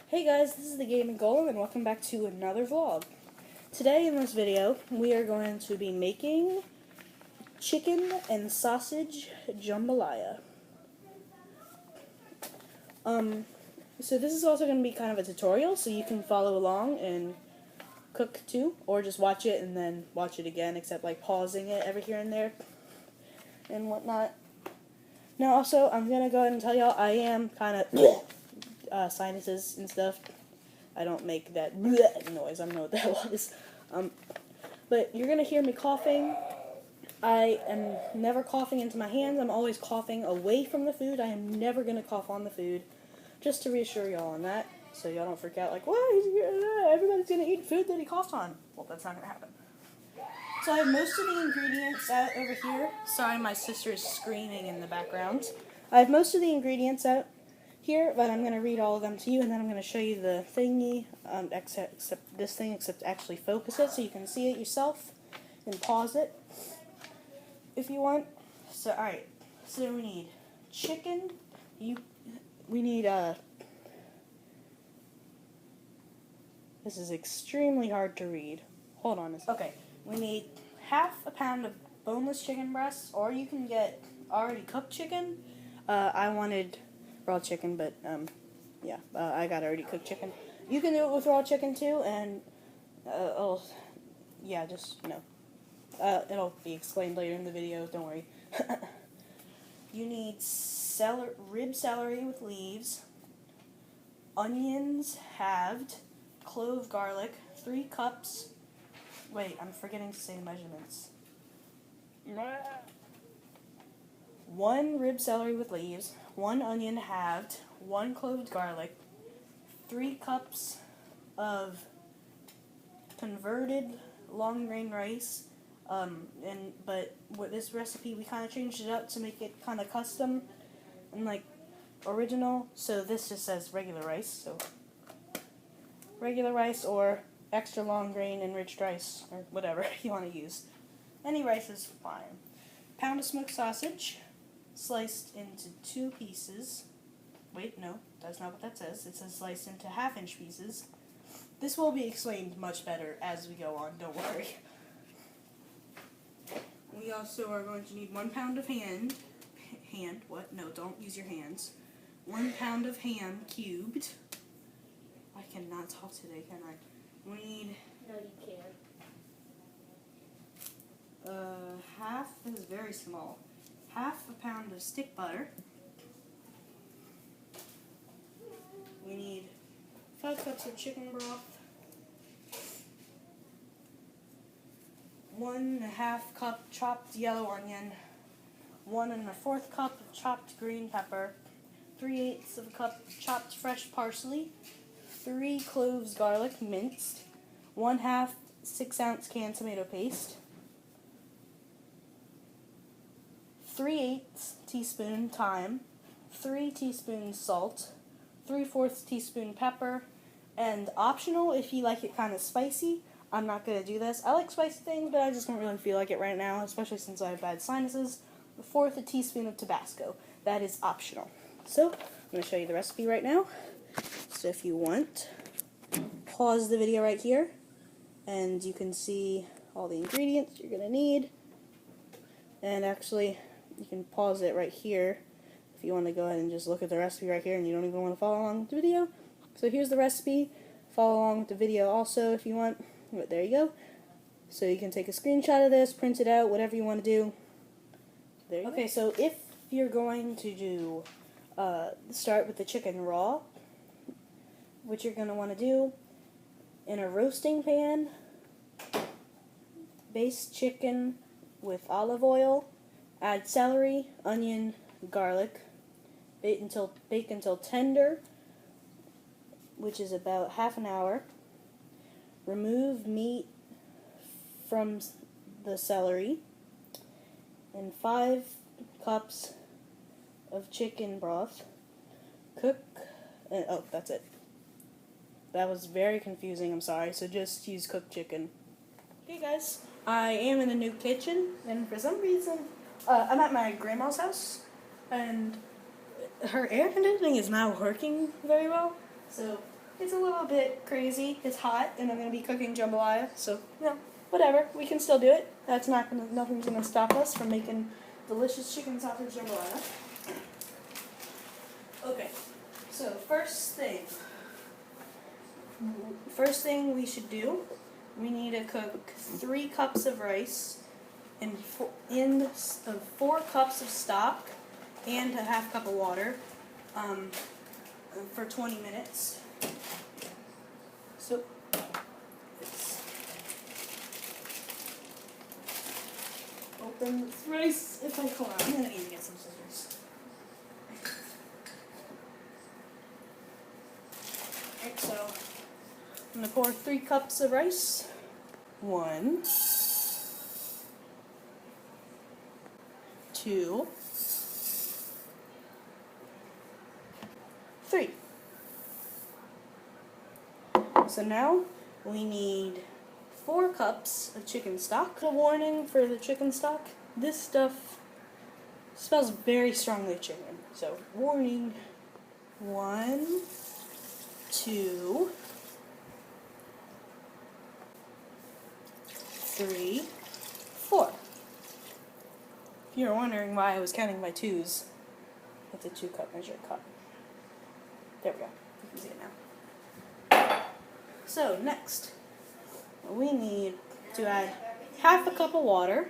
Hey guys, this is the Gaming Golem and welcome back to another vlog. Today in this video, we are going to be making chicken and sausage jambalaya. So this is also going to be kind of a tutorial, so you can follow along and cook too, or just watch it and then watch it again, except like pausing it every here and there and whatnot. Now also, I'm going to go ahead and tell y'all I am kind of sinuses and stuff. I don't make that noise. I don't know what that was. But you're going to hear me coughing. I am never coughing into my hands. I'm always coughing away from the food. I am never going to cough on the food. Just to reassure y'all on that. So y'all don't freak out like, well, everybody's going to eat food that he coughed on. Well, that's not going to happen. So I have most of the ingredients out over here. Sorry, my sister is screaming in the background. I have most of the ingredients out here, but I'm going to read all of them to you, and then I'm going to show you the thingy, except this thing, except actually focus it so you can see it yourself, and pause it if you want. So, alright, so we need chicken, we need, this is extremely hard to read. Hold on a second. Okay, we need half a pound of boneless chicken breasts, or you can get already cooked chicken. I wanted raw chicken, but, I got already cooked chicken. You can do it with raw chicken, too, and, it'll be explained later in the video, don't worry. You need rib celery with leaves, onions halved, clove garlic, 3 cups, wait, I'm forgetting to say the measurements. 1 rib celery with leaves, 1 onion halved, 1 clove garlic, 3 cups of converted long grain rice, but with this recipe we kind of changed it up to make it kind of custom and like original, so this just says regular rice, so regular rice or extra long grain enriched rice, or whatever you want to use. Any rice is fine. Pound of smoked sausage, sliced into 2 pieces. Wait, no, that's not what that says. It says sliced into half-inch pieces. This will be explained much better as we go on, don't worry. We also are going to need 1 pound of what? No, don't use your hands. 1 pound of ham cubed. I cannot talk today, can I? We need... No, you can. this is very small. Half a pound of stick butter. We need 5 cups of chicken broth. 1.5 cup chopped yellow onion. 1 1/4 cup of chopped green pepper. 3/8 of a cup of chopped fresh parsley. 3 cloves garlic minced. 1/2 6-ounce canned tomato paste. 3/8 teaspoon thyme. 3 teaspoons salt. 3/4 teaspoon pepper. And optional if you like it kind of spicy. I'm not going to do this. I like spicy things, but I just don't really feel like it right now, especially since I have bad sinuses. 1/4 teaspoon of Tabasco. That is optional. So, I'm going to show you the recipe right now. So if you want, pause the video right here, and you can see all the ingredients you're going to need. And actually, you can pause it right here if you want to go ahead and just look at the recipe right here and you don't even want to follow along with the video. So here's the recipe. Follow along with the video also if you want. But there you go. So you can take a screenshot of this, print it out, whatever you want to do. There you go. Okay, so if you're going to do, start with the chicken raw, what you're going to want to do, in a roasting pan, baste chicken with olive oil, add celery, onion, garlic, bake until tender, which is about half an hour. Remove meat from the celery, and 5 cups of chicken broth. Cook, and oh, that's it. That was very confusing, I'm sorry, so just use cooked chicken. Okay guys, I am in a new kitchen, and for some reason, I'm at my grandma's house, and her air conditioning is not working very well, so it's a little bit crazy. It's hot, and I'm going to be cooking jambalaya, so, whatever. We can still do it. Nothing's going to stop us from making delicious chicken sausage jambalaya. Okay, so first thing we should do, we need to cook 3 cups of rice in 4 cups of stock and a half cup of water for 20 minutes. So let's open this rice. Hold on, I'm gonna need to get some scissors. Alright, so I'm gonna pour 3 cups of rice. 1, 2, 3. So now we need 4 cups of chicken stock. A warning for the chicken stock, this stuff smells very strongly of chicken. So warning, 1, 2, 3, 4. If you're wondering why I was counting by 2s with the 2-cup measuring cup. There we go. You can see it now. So next, we need to add half a cup of water.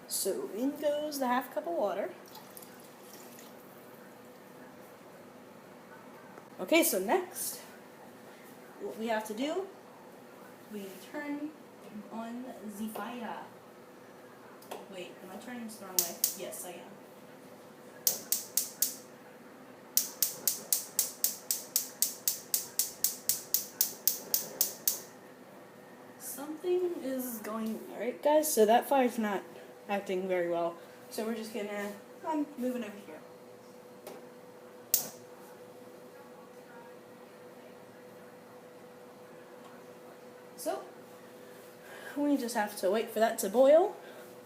So in goes the half cup of water. Okay, so next, what we have to do, we turn on the fire. Wait, am I turning this the wrong way? Yes, I am. Something is going... Alright guys, so that fire's not acting very well. So we're just gonna... I'm moving over here. So, we just have to wait for that to boil.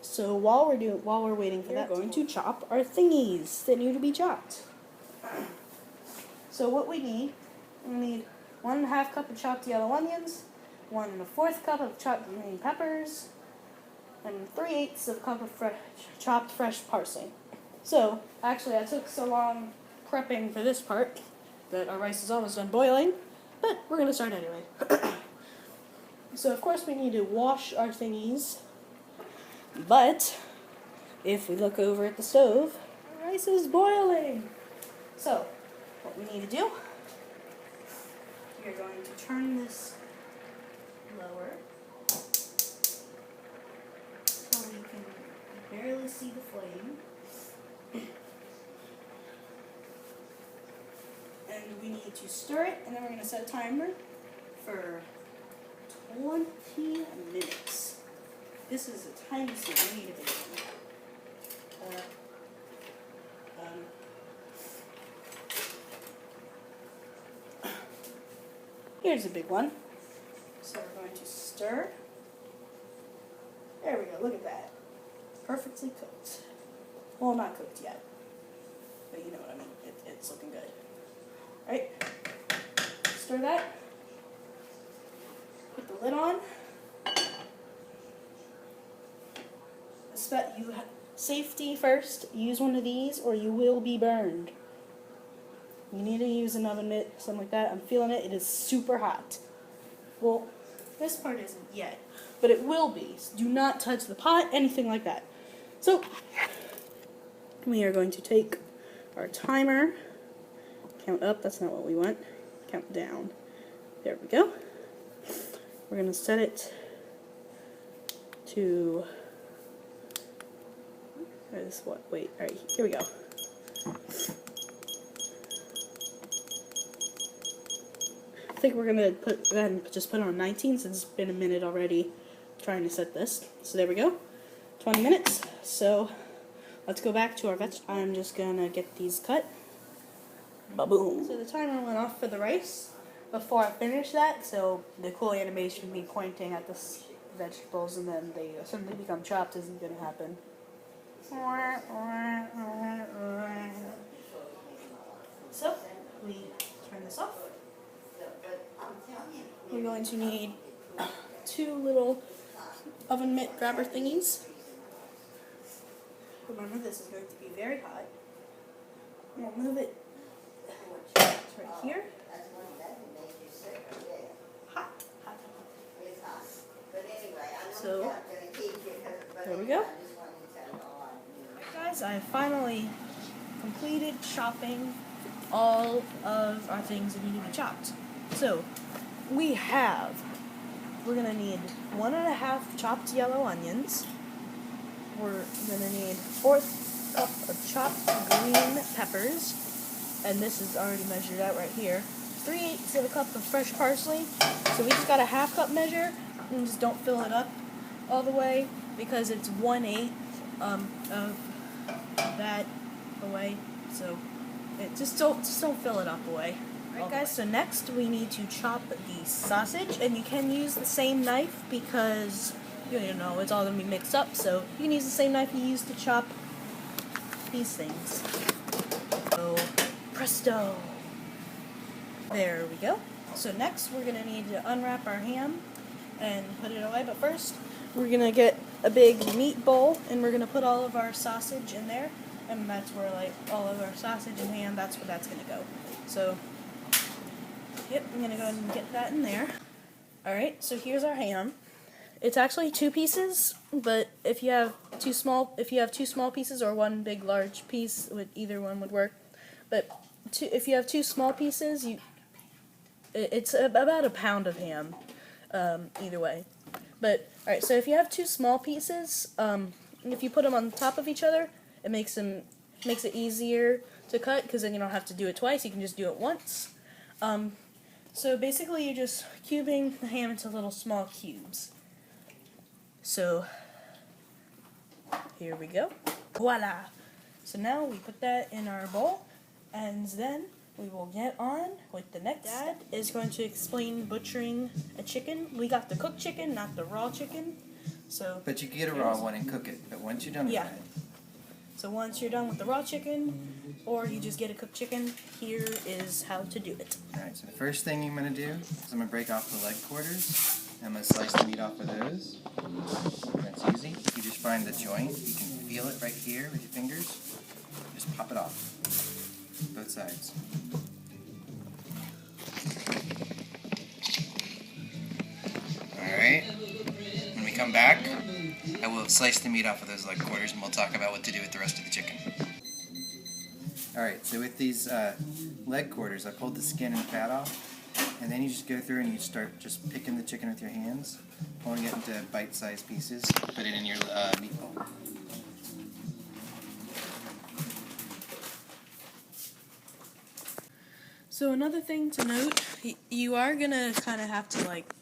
So while we're waiting for that, we're going to chop our thingies that need to be chopped. So what we need 1.5 cup of chopped yellow onions, 1/4 cup of chopped green peppers, and 3/8 of a cup of chopped fresh parsley. So actually, I took so long prepping for this part that our rice is almost done boiling, but we're gonna start anyway. So of course we need to wash our thingies. But if we look over at the stove, our rice is boiling. So what we need to do, we're going to turn this lower so we can barely see the flame. And we need to stir it, and then we're going to set a timer for 20 minutes. This is a tiny spoon. I need a big one. Here's a big one. So we're going to stir. There we go. Look at that. Perfectly cooked. Well, not cooked yet, but you know what I mean. It's looking good. All right. Stir that. Put the lid on. Safety first, use one of these or you will be burned. You need to use an oven mitt, something like that. I'm feeling it. It is super hot. Well, this part isn't yet, but it will be. So do not touch the pot, anything like that. So, we are going to take our timer, count up, that's not what we want, count down. There we go. We're going to set it to... Wait, alright, here we go. I think we're gonna just put it on 19 since it's been a minute already trying to set this. So there we go. 20 minutes. So let's go back to our vegetables. I'm just gonna get these cut. Ba-boom. So the timer went off for the rice before I finish that, so the cool animation me pointing at the vegetables and then they suddenly become chopped isn't gonna happen. So, we turn this off. we're going to need 2 little oven mitt grabber thingies. Remember, this is going to be very hot. We'll move it right here. Hot. So, there we go. Alright guys, I finally completed chopping all of our things that need to be chopped. So, we're gonna need 1½ chopped yellow onions. We're gonna need 1/4 cup of chopped green peppers, and this is already measured out right here. 3/8 of a cup of fresh parsley. So we just got a 1/2 cup measure, and just don't fill it up all the way because it's 1/8 of that away. So just don't fill it up away. Alright guys, so next we need to chop the sausage, and you can use the same knife because you know it's all gonna be mixed up. So you can use the same knife you used to chop these things. So presto. There we go. So next we're gonna need to unwrap our ham and put it away. But first we're gonna get a big meat bowl, and we're gonna put all of our sausage in there. And that's where, like, all of our sausage and ham, that's where that's going to go. So, yep, I'm going to go ahead and get that in there. Alright, so here's our ham. It's actually 2 pieces, but if you have 2 small pieces or 1 big large piece, either one would work. But if you have 2 small pieces, it's about a pound of ham, either way. But, alright, so if you have 2 small pieces, if you put them on top of each other, it makes it easier to cut, because then you don't have to do it twice. You can just do it once. So basically, you're just cubing the ham into little small cubes. So here we go. Voila! So now we put that in our bowl, and then we will get on with the next. Dad is going to explain butchering a chicken. We got the cooked chicken, not the raw chicken. So. But you can get a raw one and cook it. But once you're done with that. So once you're done with the raw chicken, or you just get a cooked chicken, here is how to do it. Alright, so the first thing I'm going to do is I'm going to break off the leg quarters. I'm going to slice the meat off of those. That's easy. You just find the joint. You can feel it right here with your fingers. Just pop it off. Both sides. Alright. When we come back, I will slice the meat off of those leg quarters, and we'll talk about what to do with the rest of the chicken. Alright, so with these leg quarters, I pulled the skin and fat off, and then you just go through and you start just picking the chicken with your hands, pulling it into bite-sized pieces, put it in your meat bowl. So another thing to note, you are going to kind of have to, like,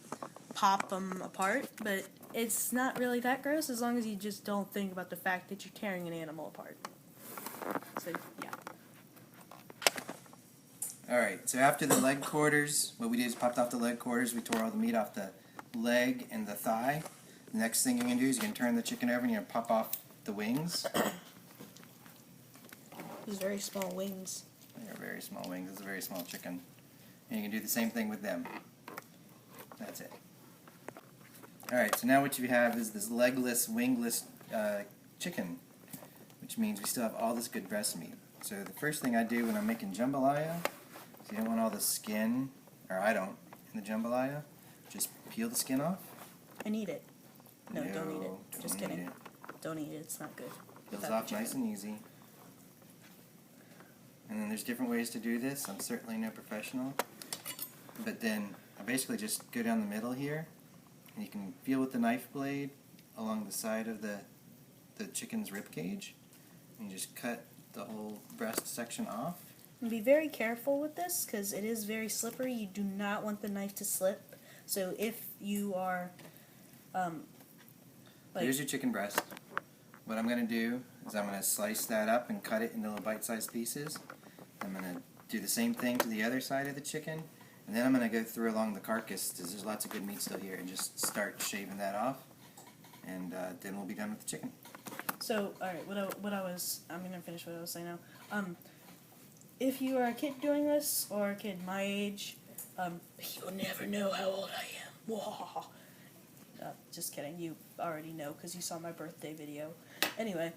pop them apart, but it's not really that gross as long as you just don't think about the fact that you're tearing an animal apart. So, yeah. Alright, so after the leg quarters, what we did is popped off the leg quarters, we tore all the meat off the leg and the thigh. The next thing you're going to do is you're going to turn the chicken over and you're going to pop off the wings. These very small wings. They're very small wings. It's a very small chicken. And you can do the same thing with them. That's it. Alright, so now what you have is this legless, wingless chicken, which means we still have all this good breast meat. So the first thing I do when I'm making jambalaya, so you don't want all the skin, or I don't, in the jambalaya, just peel the skin off. And eat it. No, don't eat it. Just kidding. It. Don't eat it. It's not good. Peels off nice and easy. And then there's different ways to do this. I'm certainly no professional. But then I basically just go down the middle here, and you can feel with the knife blade along the side of the chicken's rib cage, and you just cut the whole breast section off. And be very careful with this because it is very slippery. You do not want the knife to slip. So if you are, here's your chicken breast. What I'm going to do is I'm going to slice that up and cut it into little bite-sized pieces. I'm going to do the same thing to the other side of the chicken, and then I'm going to go through along the carcass because there's lots of good meat still here, and just start shaving that off, and then we'll be done with the chicken. So, alright, I'm going to finish what I was saying now. If you are a kid doing this, or a kid my age, You'll never know how old I am. Wahaha. Just kidding. You already know because you saw my birthday video. Anyway,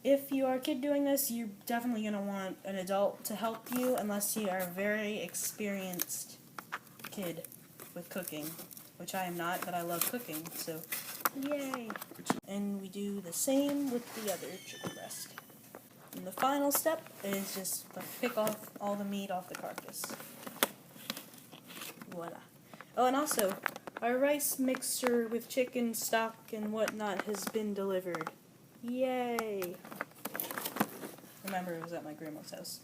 if you are a kid doing this, you're definitely going to want an adult to help you unless you are a very experienced kid with cooking, which I am not, but I love cooking, so yay! And we do the same with the other chicken breast. And the final step is just to pick off all the meat off the carcass. Voila. Oh, and also, our rice mixture with chicken stock and whatnot has been delivered. Yay! Remember, it was at my grandma's house.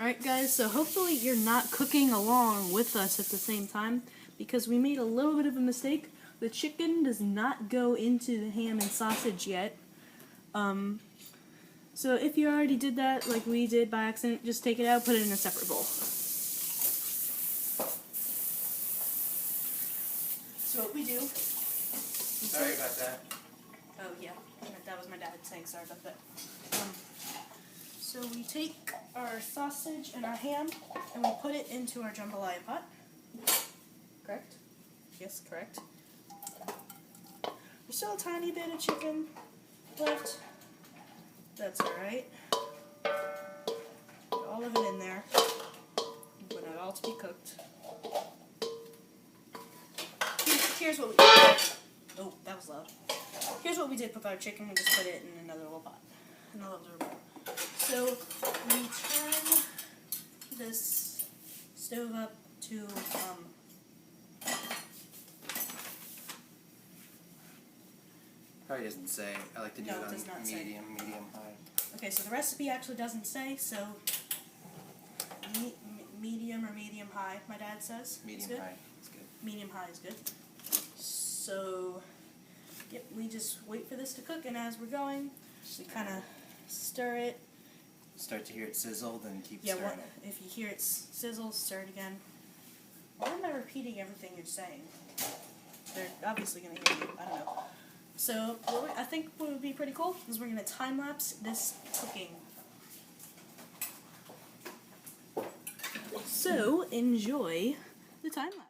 Alright guys, so hopefully you're not cooking along with us at the same time, because we made a little bit of a mistake. The chicken does not go into the ham and sausage yet. So if you already did that, like we did by accident, just take it out, put it in a separate bowl. So what we do... Sorry about that. Oh yeah, that was my dad saying sorry about that. So we take our sausage and our ham, and we put it into our jambalaya pot. Correct? Yes, correct. There's still a tiny bit of chicken left. That's alright. Put all of it in there. We want it all to be cooked. Here's what we did. Oh, that was loud. Here's what we did with our chicken. We just put it in another little pot. Another little bowl. So we turn this stove up to Probably doesn't say. I like to do No, it it on does not say. medium, high. okay, so the recipe actually doesn't say, so medium or medium high, my dad says. Medium Is good? high. It's good. Medium high is good. So, yep, we just wait for this to cook, and as we're going, we kind of stir it. Start to hear it sizzle, then keep Yeah, stirring it. if you hear it sizzle, stir it again. Why am I repeating everything you're saying? They're obviously going to hear you. I don't know. So, I think what would be pretty cool is we're going to time-lapse this cooking. So, enjoy the time-lapse.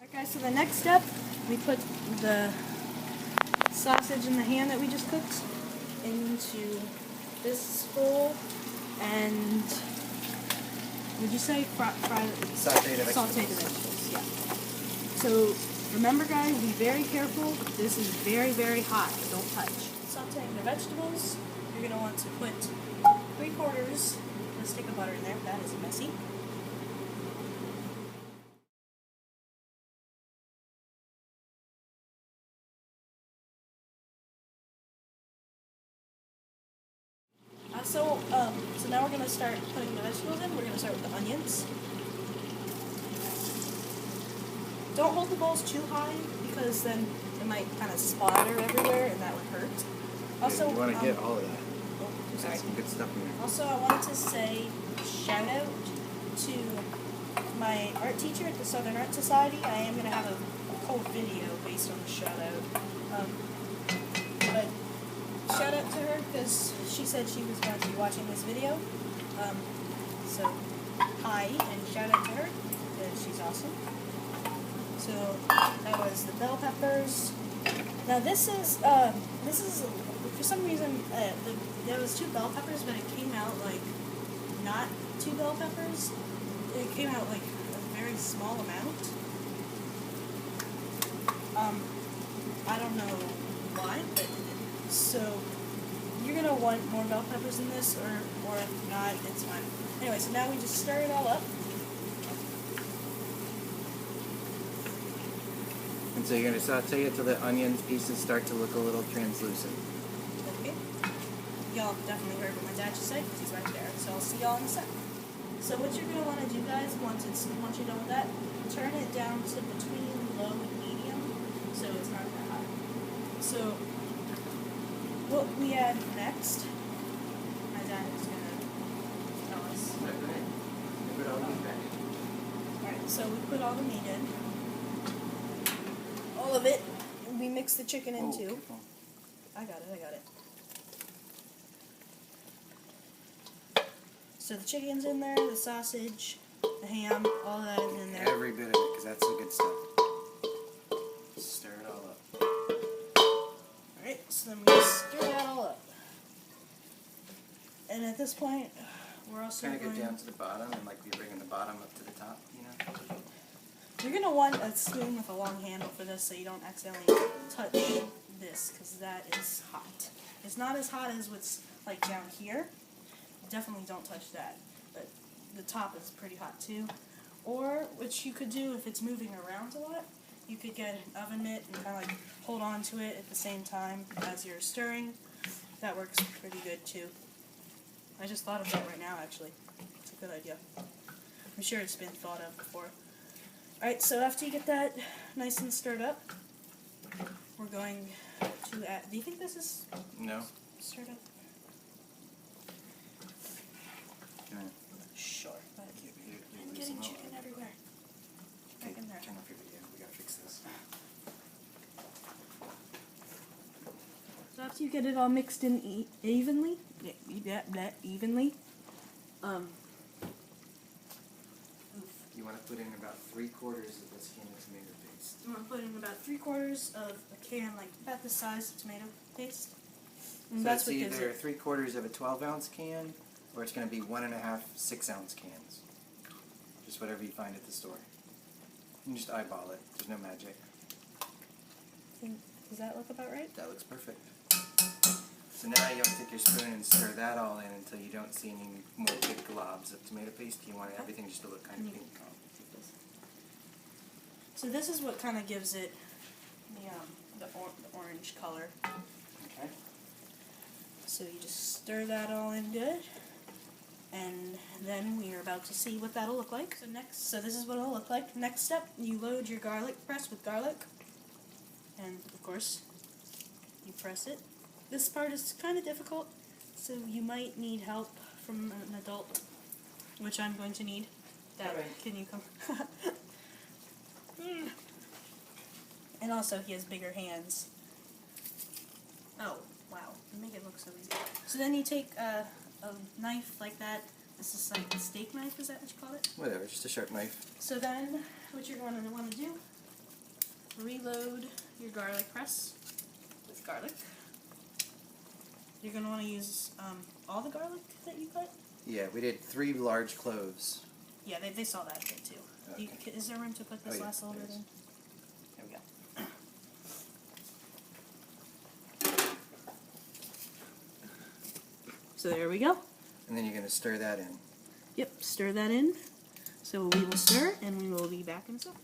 Alright guys, so the next step, we put the sausage and the ham that we just cooked into this bowl, and would you say fry Sauteed the vegetables. Sauteed the vegetables, yeah. So remember guys, be very careful. This is very, very hot. Don't touch. Sauteing the vegetables, you're going to want to put 3/4 of a stick of butter in there. That is messy. So now we're going to start putting the vegetables in. We're going to start with the onions. Don't hold the bowls too high because then it might kind of splatter everywhere and that would hurt. Also, you want to get all of that. Oh, There's sorry. some good stuff in there. Also, I wanted to say shout out to my art teacher at the Southern Art Society. I am going to have a whole video based on the shout out. But shout out to her because she said she was going to be watching this video. So hi and shout out to her because she's awesome. So that was the bell peppers. Now this is for some reason there was 2 bell peppers, but it came out like not 2 bell peppers. It came out like a very small amount. I don't know why, but so you're gonna want more bell peppers in this, or if not, it's fine. Anyway, so now we just stir it all up. And so you're going to saute it till the onions pieces start to look a little translucent. Okay. Y'all definitely heard what my dad just said because he's right there. So I'll see y'all in a sec. So what you're gonna want to do, guys, once you're done with that, turn it down to between low and medium, so it's not that hot. So what we add next, my dad is going to tell us. Alright, so we put all the meat in. All of it. We mix the chicken in too. Careful. I got it. So the chicken's in there, the sausage, the ham, all that is in there. Every bit of it, because that's the good stuff. Stir it all up. Alright, so then we stir that all up. And at this point, we're also Kind of going go down to the bottom, and like we bring the bottom up to the top, you know? You're going to want a spoon with a long handle for this so you don't accidentally touch this, because that is hot. It's not as hot as what's like down here. Definitely don't touch that. But the top is pretty hot too. Or, which you could do if it's moving around a lot, you could get an oven mitt and kind of like hold on to it at the same time as you're stirring. That works pretty good too. I just thought of that right now actually. It's a good idea. I'm sure it's been thought of before. Alright, so after you get that nice and stirred up, we're going to add... Do you think this is No. stirred up? Sure. But I'm getting chicken everywhere. Okay, Back in there. turn off your video. We gotta fix this. So after you get it all mixed in evenly, evenly, You want to put in about 3/4 of this can of tomato paste. I'm going to put in about 3/4 of a can, like about the size of tomato paste. And So that's it's what gives either it. 3/4 of a 12-ounce can, or it's going to be 1.5 6-ounce cans. Just whatever you find at the store. You can just eyeball it. There's no magic. Does that look about right? That looks perfect. So now you have to take your spoon and stir that all in until you don't see any more big globs of tomato paste. You want everything just to look kind of pink. So this is what kind of gives it the orange color. Okay. So you just stir that all in good, and then we are about to see what that'll look like. So this is what it'll look like. Next step, you load your garlic press with garlic, and of course, you press it. This part is kind of difficult, so you might need help from an adult, which I'm going to need. Dad, Alright. can you come? And also, he has bigger hands. Oh, wow. You make it look so easy. So then you take a knife like that. This is like a steak knife, is that what you call it? Whatever, just a sharp knife. So then, what you're going to want to do, reload your garlic press with garlic. You're going to want to use all the garlic that you cut? Yeah, we did 3 large cloves. Yeah, they saw that bit too. Okay. Is there room to put this Oh, yeah, last little there bit is. in? There we go. So there we go. And then you're going to stir that in. Yep, stir that in. So we will stir, and we will be back in a second.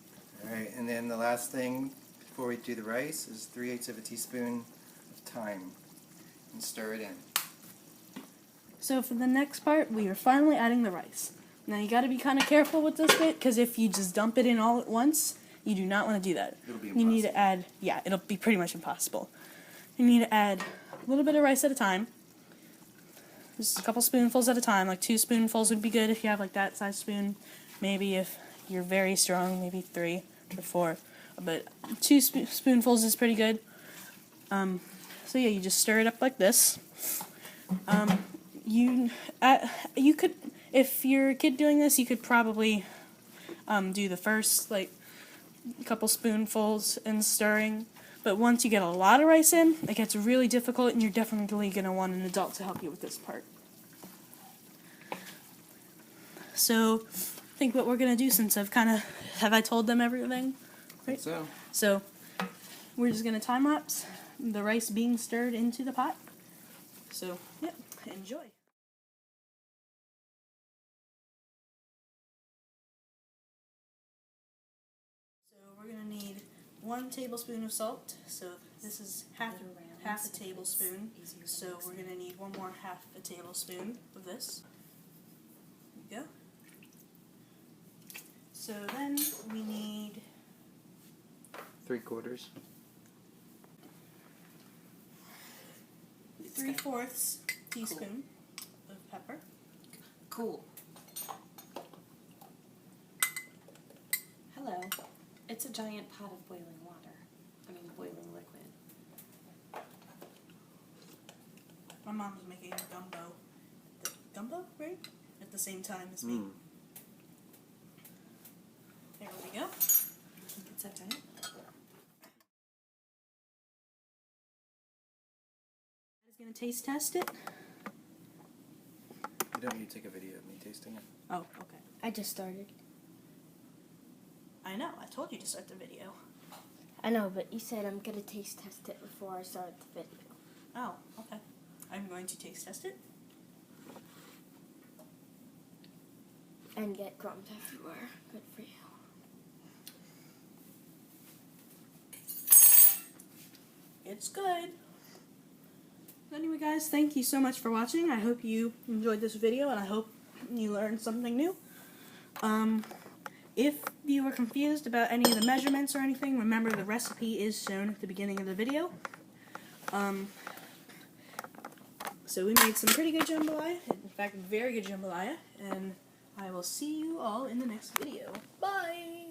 Alright, and then the last thing before we do the rice is 3/8 of a teaspoon of thyme. And stir it in. So for the next part, we are finally adding the rice. Now you got to be kind of careful with this bit, because if you just dump it in all at once, you do not want to do that. It'll be You need to impossible. add, yeah, it'll be pretty much impossible. You need to add a little bit of rice at a time. Just a couple spoonfuls at a time, like 2 spoonfuls would be good if you have like that size spoon. Maybe if you're very strong, maybe 3 or 4. But 2 spoonfuls is pretty good. So yeah, you just stir it up like this. You could, if you're a kid doing this, you could probably do the first like couple spoonfuls and stirring. But once you get a lot of rice in, it gets really difficult, and you're definitely going to want an adult to help you with this part. So, I think what we're going to do, since have I told them everything? Right. So, So, we're just going to time-lapse the rice being stirred into the pot. So, yep, enjoy. So, we're going to need 1 tablespoon of salt. So, this is half a tablespoon. So, we're going to need 1 more half a tablespoon of this. There we go. So then we need 3/4. 3/4 teaspoon of pepper. Cool. Hello. It's a giant pot of boiling water. I mean, boiling liquid. My mom's making gumbo, right? At the same time as me. There we go. I think it's okay. I'm gonna taste test it. You don't need to take a video of me tasting it. Oh, okay. I just started. I know. I told you to start the video. I know, but you said I'm gonna taste test it before I start the video. Oh, okay. I'm going to taste test it. And get crumbs everywhere. Good for you. It's good. Anyway, guys, thank you so much for watching. I hope you enjoyed this video, and I hope you learned something new. If you were confused about any of the measurements or anything, remember the recipe is shown at the beginning of the video. So we made some pretty good jambalaya, in fact, very good jambalaya, and I will see you all in the next video. Bye!